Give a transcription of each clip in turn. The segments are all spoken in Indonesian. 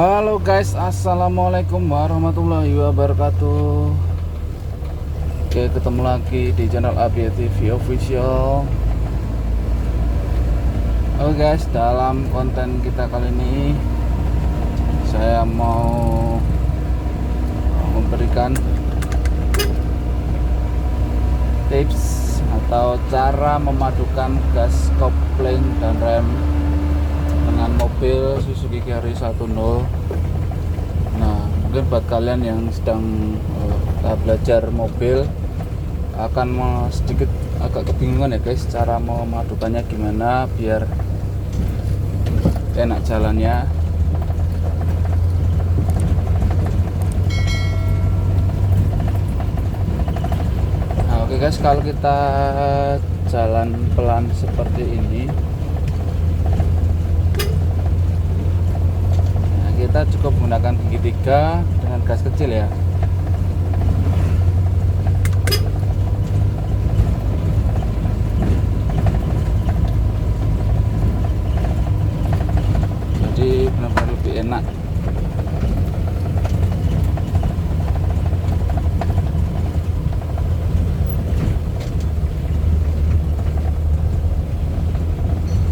Halo guys, assalamualaikum warahmatullahi wabarakatuh. Oke, ketemu lagi di channel Abia TV Official. Oke guys, dalam konten kita kali ini saya mau memberikan tips atau cara memadukan gas kopling dan rem dengan mobil Suzuki Carry 10. Nah, mungkin buat kalian yang sedang belajar mobil akan sedikit agak kebingungan ya guys, cara memadukannya gimana biar enak jalannya. Nah, oke guys, kalau kita jalan pelan seperti ini, kita cukup menggunakan gigi 3 dengan gas kecil ya. Jadi benar-benar lebih enak.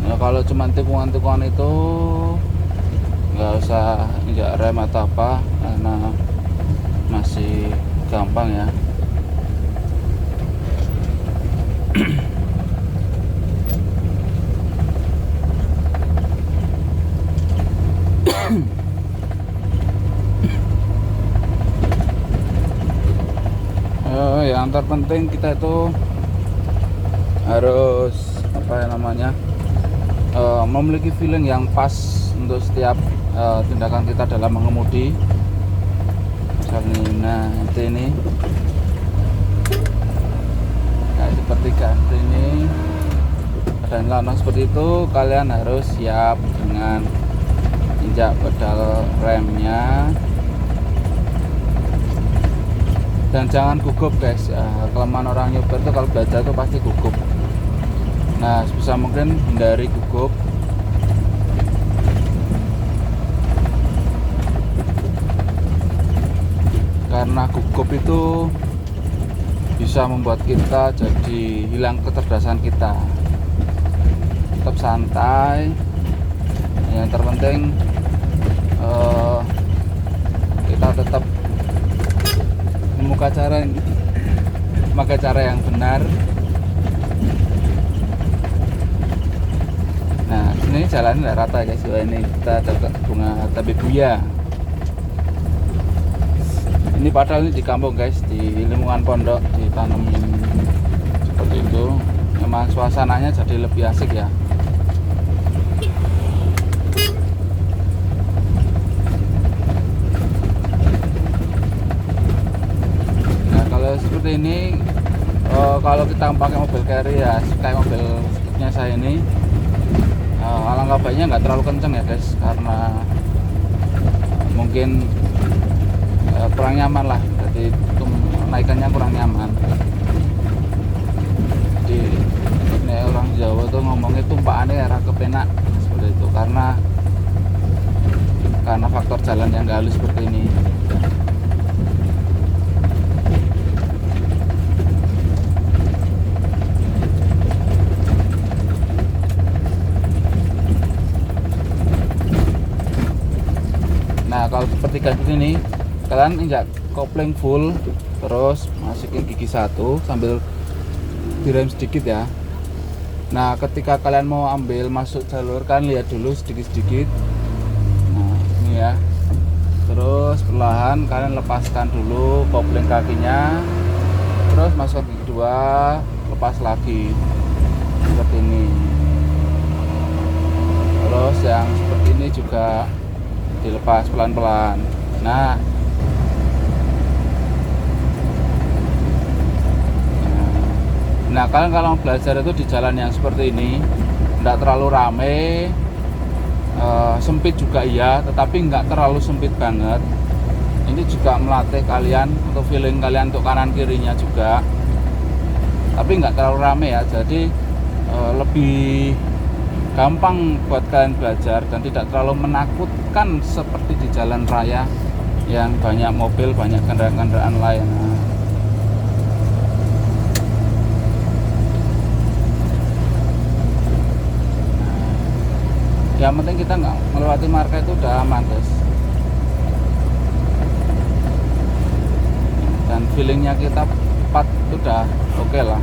Nah, kalau cuma tikungan-tikungan itu nggak usah injak rem atau apa, karena masih gampang ya. Yang terpenting kita itu harus memiliki feeling yang pas untuk setiap tindakan kita dalam mengemudi. Nah, ini seperti ganti ini dan lanang seperti itu, kalian harus siap dengan injak pedal remnya dan jangan gugup guys. Kelemahan orang nyoba itu kalau belajar itu pasti gugup. Nah, sebisa mungkin hindari gugup. Karena gugup itu bisa membuat kita jadi hilang kecerdasan kita. Tetap santai. Yang terpenting kita tetap memakai cara yang benar. Nah, ini jalannya nggak rata guys. Ini kita dekat bunga tabebuya. Ini padahal ini di kampung guys, di lingkungan pondok ditanemin seperti itu. Memang suasananya jadi lebih asik ya. Nah, kalau seperti ini, kalau kita pakai mobil carry ya kayak mobil nya saya ini, alangkah baiknya nggak terlalu kenceng ya guys, karena mungkin kurang nyaman lah, jadi naikannya kurang nyaman. Jadi ini orang Jawa tuh ngomongnya tumpaannya era kepenak seperti itu, karena faktor jalan yang gak halus seperti ini. Nah, kalau seperti kayak gini, kalian injak kopling full, terus masukin gigi 1 sambil direm sedikit ya. Nah, ketika kalian mau ambil masuk jalur, kan lihat dulu sedikit-sedikit. Nah, ini ya. Terus perlahan kalian lepaskan dulu kopling kakinya, terus masuk gigi 2, lepas lagi seperti ini. Terus yang seperti ini juga dilepas pelan-pelan. Nah, kalian kalau belajar itu di jalan yang seperti ini, tidak terlalu rame, sempit juga iya, tetapi nggak terlalu sempit banget. Ini juga melatih kalian untuk feeling kalian untuk kanan kirinya juga, tapi nggak terlalu rame ya. Jadi lebih gampang buat kalian belajar dan tidak terlalu menakutkan seperti di jalan raya yang banyak mobil, banyak kendaraan-kendaraan lain. Yang penting kita nggak melewati marka itu udah aman guys, dan feelingnya kita tepat itu udah oke lah.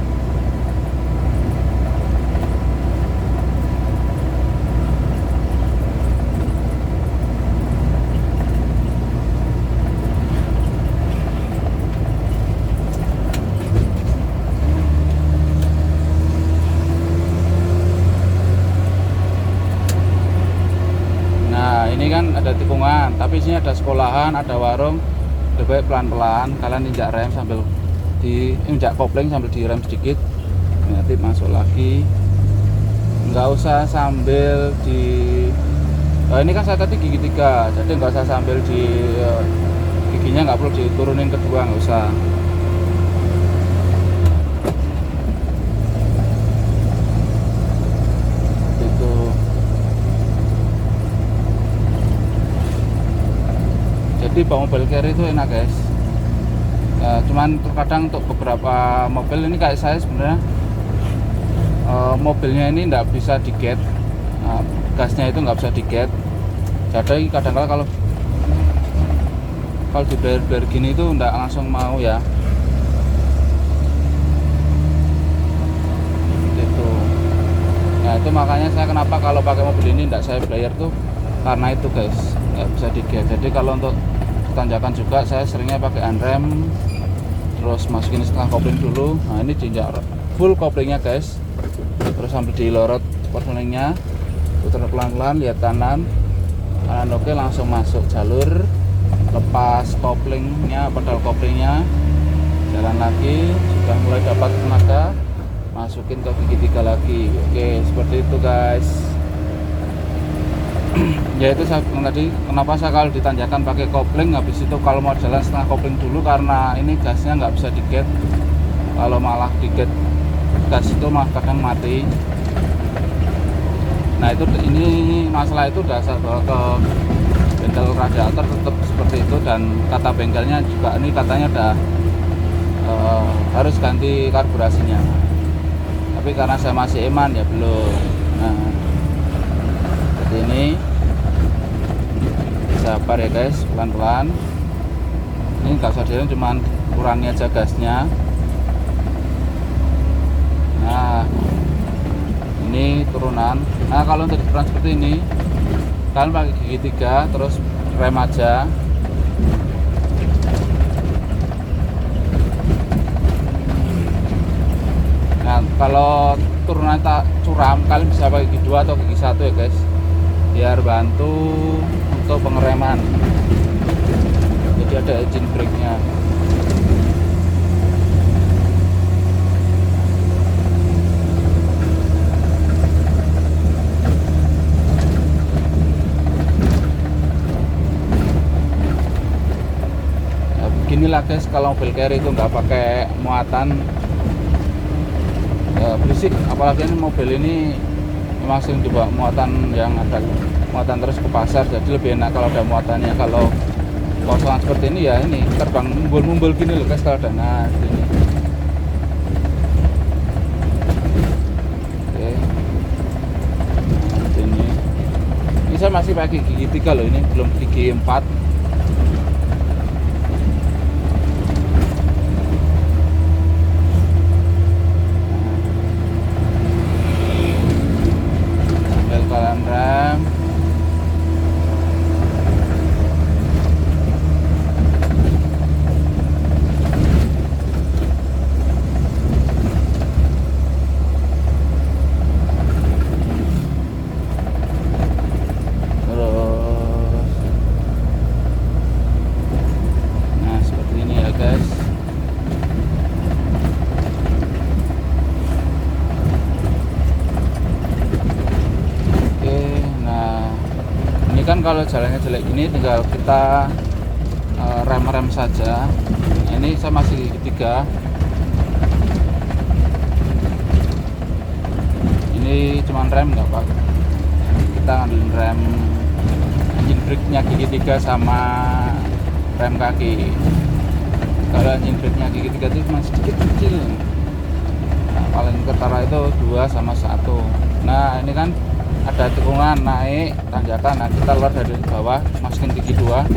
Ini kan ada tikungan, tapi sini ada sekolahan, ada warung. Lebih baik pelan-pelan, kalian injak rem sambil injak kopling sambil direm sedikit, nanti masuk lagi. Nggak usah sambil ini kan saya tadi gigi 3, jadi nggak usah sambil giginya nggak perlu diturunin kedua, nggak usah. Jadi bawa mobil carry itu enak guys. Cuman terkadang untuk beberapa mobil ini kayak saya sebenarnya mobilnya ini nggak bisa di-gate, gasnya itu nggak bisa di-gate. Jadi kadang-kadang kalau dibayar gini itu nggak langsung mau ya. Gitu. Nah itu makanya saya kenapa kalau pakai mobil ini nggak saya bayar tuh karena itu guys, nggak bisa di-gate. Jadi kalau untuk tanjakan juga saya seringnya pakai unrem, terus masukin setengah kopling dulu. Nah ini diinjak full koplingnya guys, terus sambil dilorot koplingnya, putar pelan-pelan, lihat kanan oke, langsung masuk jalur, lepas koplingnya, pedal koplingnya, jalan lagi, sudah mulai dapat tenaga, masukin ke gigi 3 lagi. Oke, seperti itu guys. Ya itu saya bilang tadi, kenapa saya kalau ditanjakan pakai kopling, habis itu kalau mau jalan setengah kopling dulu karena ini gasnya nggak bisa di-gate. Kalau malah di-gate gas itu malah kadang mati. Nah itu ini masalah itu udah saya bawa ke bengkel radiator, tetap seperti itu, dan kata bengkelnya juga ini katanya udah harus ganti karburasinya. Tapi karena saya masih eman ya belum. Nah seperti ini, sabar ya guys, pelan-pelan. Ini nggak usah direm, cuman kurangi aja gasnya. Nah ini turunan. Nah kalau untuk turunan seperti ini kalian pakai gigi 3 terus rem aja. Nah kalau turunan tak curam, kalian bisa pakai gigi 2 atau gigi 1 ya guys, biar bantu untuk pengereman. Jadi ada engine brake nya. Nah, beginilah guys kalau mobil carry itu nggak pakai muatan berisik, apalagi ini mobil ini memang sering dibawa muatan yang ada muatan terus ke pasar, jadi lebih enak kalau ada muatannya. Kalau kosongan seperti ini ya ini terbang mumbul-mumbul gini loh guys kalau ada. Nah ini oke, nah, ini saya masih pakai gigi 3 loh, ini belum gigi 4. Rem. Nah seperti ini ya guys. Kan kalau jalannya jelek gini tinggal kita rem-rem saja. Ini saya masih gigi 3. Ini cuman rem nggak pakai. kita ngandelin rem engine brake-nya gigi 3 sama rem kaki. Kalau engine brake-nya gigi 3 itu cuma sedikit kecil. Nah, paling ketara itu 2 sama 1. Nah ini kan ada tikungan naik tanjakan, nah kita keluar dari bawah masukin gigi 2.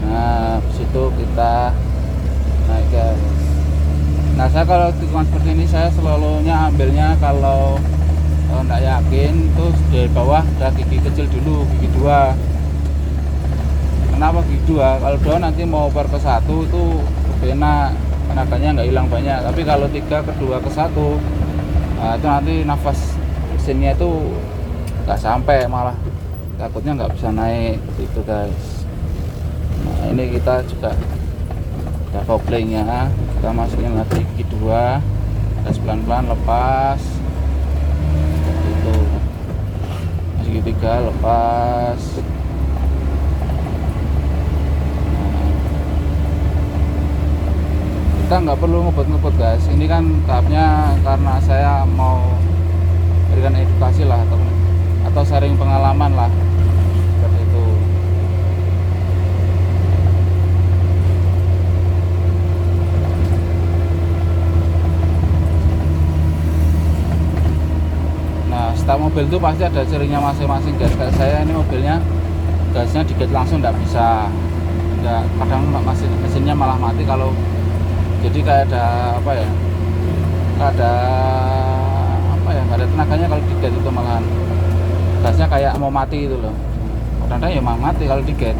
Nah situ kita naik guys. Nah saya kalau tikungan seperti ini saya selalunya ambilnya kalau nggak yakin tuh dari bawah ada gigi kecil dulu, gigi 2. Kenapa gigi 2? Kalau 2 nanti mau over ke 1 itu lebih enak, tenaganya nggak hilang banyak. Tapi kalau 3 ke 2 ke 1, nah itu nanti nafas mesinnya itu nggak sampai, malah takutnya nggak bisa naik gitu guys. Nah ini kita juga ada koplingnya, kita masukin lagi gigi 2, gas pelan-pelan lepas itu, masih gigi 3 lepas. Nah, kita nggak perlu ngebut-ngebut guys, ini kan tahapnya karena saya mau berikan edukasi lah atau sharing pengalaman lah seperti itu. Nah setiap mobil itu pasti ada cirinya masing-masing guys. Kayak saya ini mobilnya gasnya dikit langsung nggak bisa, nggak, kadang mesinnya malah mati kalau jadi kayak ada apa ya, ada apa ya, nggak ada tenaganya kalau diget itu, malahan gasnya kayak mau mati gitu loh. Kadang-kadang ya mau mati kalau diget.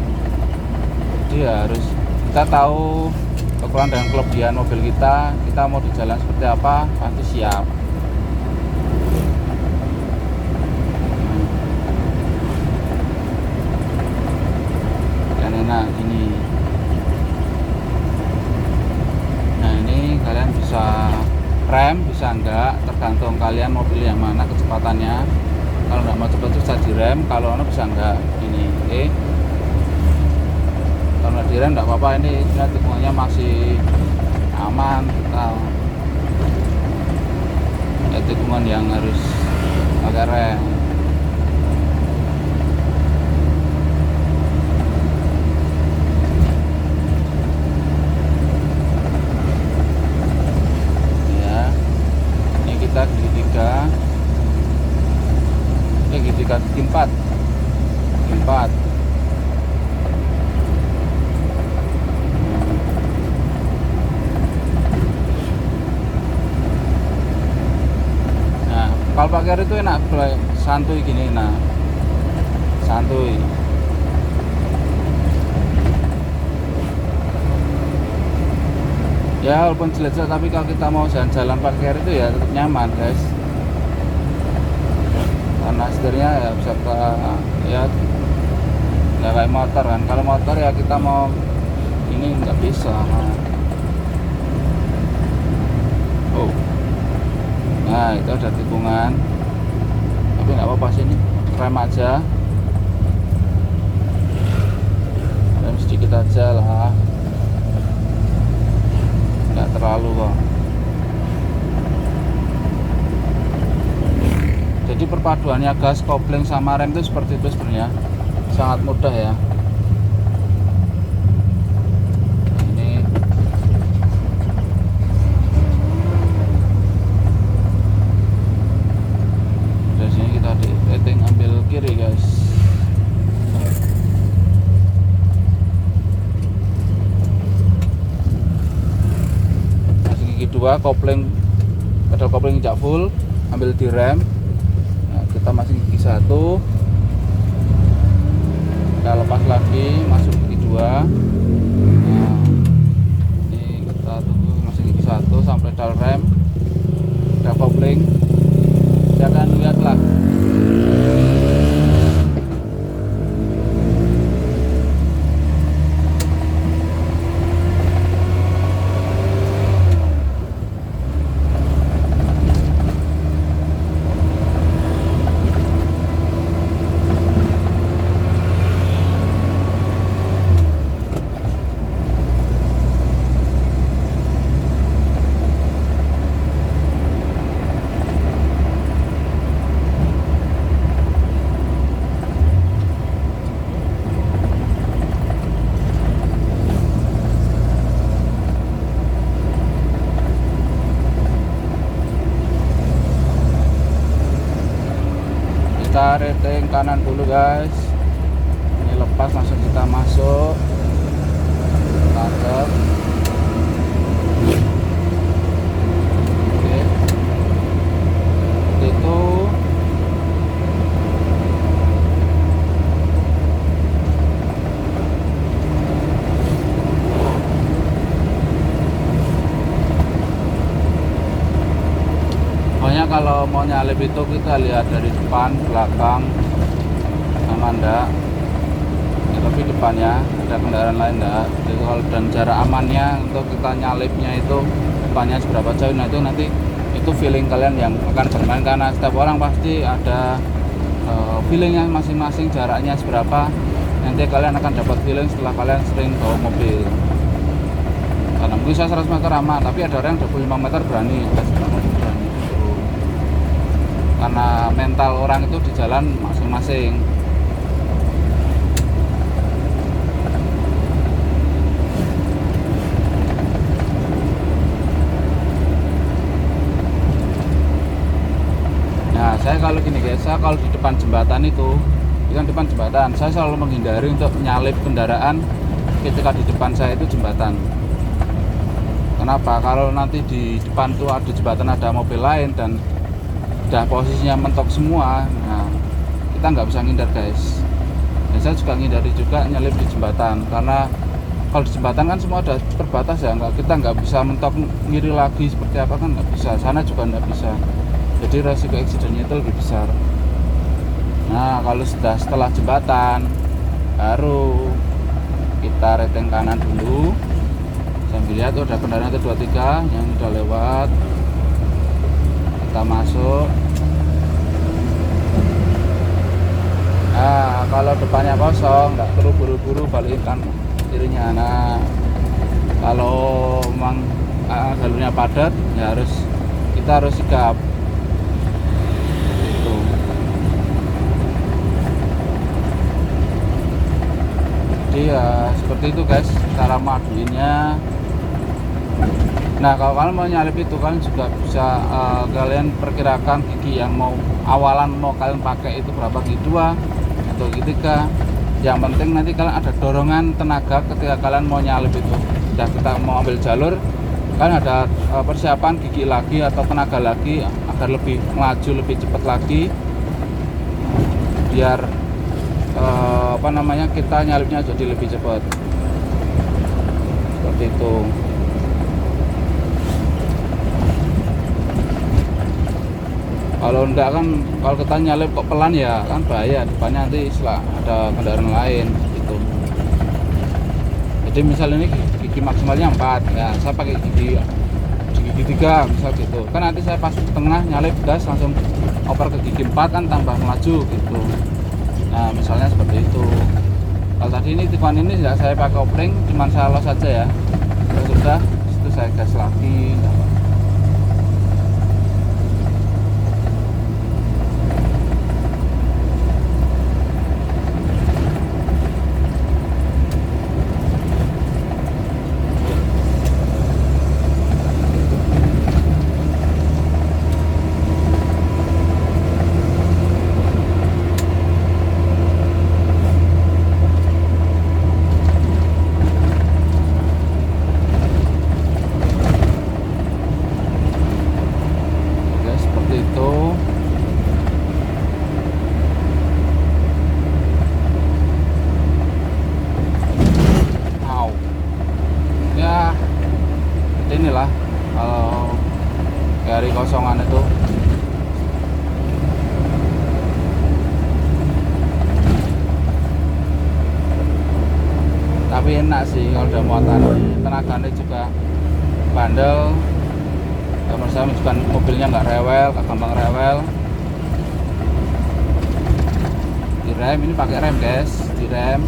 Jadi ya harus kita tahu kekurangan dan kelebihan mobil kita mau di jalan seperti apa, pasti siap. Dan enak gini. Nah ini kalian bisa rem, bisa enggak, tergantung kalian mau pilih yang mana kecepatannya. Kalau nggak mau cepet bisa direm, kalau ono bisa enggak ini. Oke, kalau nggak direm nggak apa-apa, ini tikungannya masih aman. Kita ya tikungan yang harus pakai rem. Ya ini kita gigi 3, gigi 4. Nah kalau pakai itu enak, santuy gini. Nah santuy. Ya walaupun jelek-jelek, tapi kalau kita mau jalan-jalan pakai itu ya tetap nyaman guys. Karena setirnya ya bisa ke, ya nggak kayak motor kan. Kalau motor ya kita mau ini nggak bisa. Oh, nah itu ada tikungan, tapi nggak apa-apa sih, ini rem aja, rem sedikit aja lah, nggak terlalu kok. Jadi perpaduannya gas, kopling sama rem itu seperti itu sebenarnya, sangat mudah ya. Ini dari sini kita di rating ambil kiri guys. Masih gigi 2, kopling, pedal kopling jak full, ambil di rem. Kita masih gigi 1, kita lepas lagi, masuk gigi 2. Nah ini kita tunggu masih gigi 1 sampai pedal rem, pedal kopling. Ya kan, lihatlah. Kita rating kanan dulu guys. Ini lepas, langsung kita masuk. Tancap. Oke. Itu pokoknya kalau mau nyalip itu kita lihat dari depan, belakang, aman enggak. Ya, tapi depannya ada kendaraan lain enggak. Jadi kalau dan jarak amannya untuk kita nyalipnya itu depannya seberapa jauh, nah itu nanti itu feeling kalian yang akan bermain, karena setiap orang pasti ada feelingnya masing-masing, jaraknya seberapa. Nanti kalian akan dapat feeling setelah kalian sering bawa mobil. Karena mungkin saya 100 meter aman, tapi ada orang yang 25 meter berani, karena mental orang itu di jalan masing-masing. Nah, saya kalau gini guys, saya kalau di depan jembatan itu kan depan jembatan, saya selalu menghindari untuk menyalip kendaraan ketika di depan saya itu jembatan. Kenapa? Kalau nanti di depan tuh ada jembatan, ada mobil lain dan udah posisinya mentok semua, nah kita nggak bisa ngindar guys. Dan saya juga ngindari juga nyelip di jembatan, karena kalau di jembatan kan semua ada terbatas ya, kita nggak bisa mentok ngiri lagi seperti apa kan nggak bisa, sana juga nggak bisa, jadi resiko accidentnya itu lebih besar. Nah kalau setelah jembatan baru kita rating kanan dulu sambil lihat tuh ada kendaraan itu 23 yang udah lewat. Kita masuk. Nah kalau depannya kosong nggak perlu buru-buru balikan kirinya. Nah kalau memang jalurnya padat ya kita harus sigap gitu. Jadi ya seperti itu guys cara maduinnya. Nah kalau kalian mau nyalip itu kalian juga bisa kalian perkirakan gigi yang mau awalan mau kalian pakai itu berapa, gigi 2 atau gigi 3. Yang penting nanti kalian ada dorongan tenaga ketika kalian mau nyalip itu. Dan kita mau ambil jalur kan ada persiapan gigi lagi atau tenaga lagi agar lebih melaju, lebih cepat lagi, biar kita nyalipnya jadi lebih cepat seperti itu. Kalau enggak kan, kalau kita nyalip kok pelan ya kan bahaya, depannya nanti ada kendaraan lain gitu. Jadi misal ini gigi maksimalnya 4 ya, saya pakai gigi 3 misal gitu kan, nanti saya pas di tengah nyalip gas langsung oper ke gigi 4 kan tambah melaju gitu. Nah misalnya seperti itu. Kalau tadi ini tikungan ini tidak saya pakai kopling, cuman saya los saja ya. Sudah itu saya gas lagi. Inilah kalau dari kosongan itu tapi enak sih kalau udah muatan, tenaganya juga bandel, kamar saya juga mobilnya nggak rewel, nggak gampang rewel. Di rem ini pakai rem guys, di rem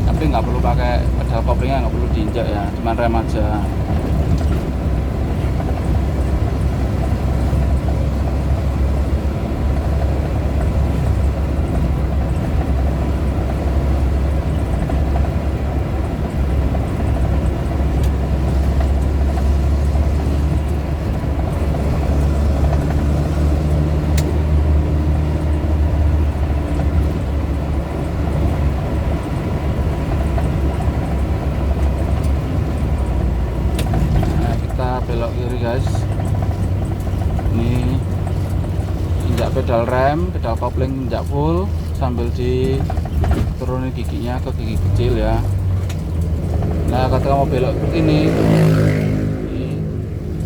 tapi nggak perlu pakai pedal koplingnya, nggak perlu diinjak ya, cuman rem aja. injak pedal rem, pedal kopling injak full sambil diturunin giginya ke gigi kecil ya. Nah ketika mau belok ini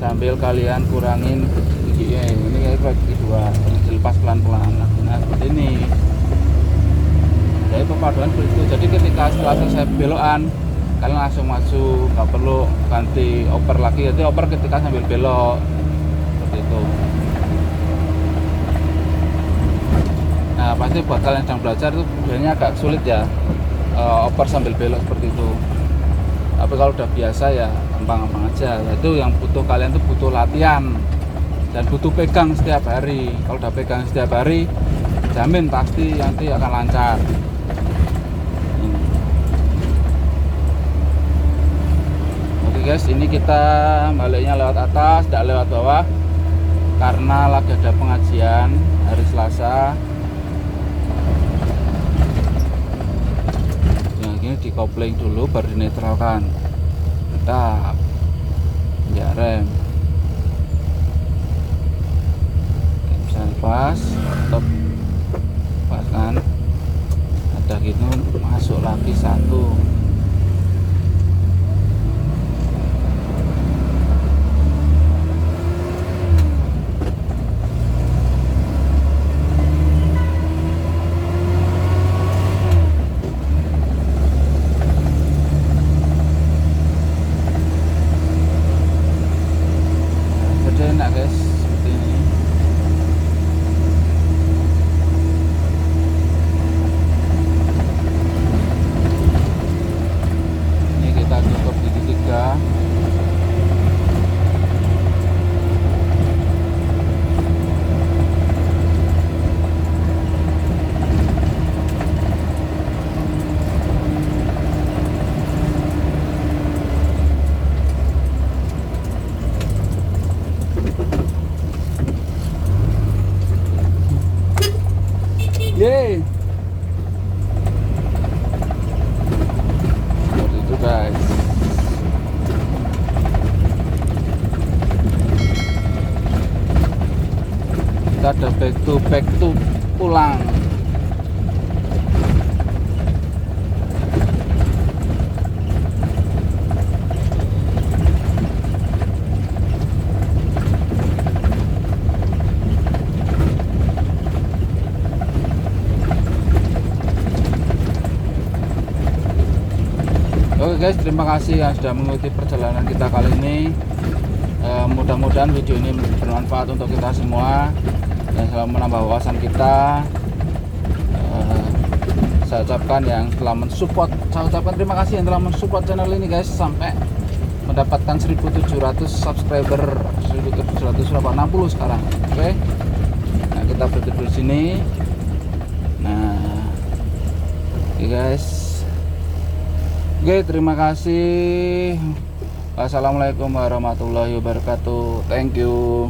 sambil kalian kurangin giginya, ini kayak gigi dua, dilepas pelan-pelan. Nah seperti ini. Jadi perpaduan seperti itu. Jadi ketika setelah selesai belokan, kalian langsung maju, nggak perlu ganti oper lagi. Jadi oper ketika sambil belok seperti itu. Nah pasti buat kalian yang sedang belajar itu biasanya agak sulit ya, oper sambil belok seperti itu. Tapi kalau udah biasa ya gampang-gampang aja. Itu yang butuh kalian tuh butuh latihan dan butuh pegang setiap hari. Kalau udah pegang setiap hari, jamin pasti nanti akan lancar. Oke guys, ini kita baliknya lewat atas, tidak lewat bawah karena lagi ada pengajian hari Selasa. Ini di kopling dulu baru dinetralkan. Kita ya rem bisa lepas, stop pas kan, ada gitu masuk lagi satu. Enak guys, seperti ini. Ini kita tutup gigi 3. Yeay, seperti itu guys. Kita ada back to pulang. Oke guys, terima kasih yang sudah mengikuti perjalanan kita kali ini. Mudah-mudahan video ini bermanfaat untuk kita semua dan selalu menambah wawasan kita. Saya ucapkan yang telah mensupport, saya ucapkan terima kasih yang telah mensupport channel ini guys sampai mendapatkan 1.700 subscriber, 1.760 sekarang. Oke. Nah kita berhenti di sini. Nah, oke guys. Oke, terima kasih. Wassalamualaikum warahmatullahi wabarakatuh. Thank you.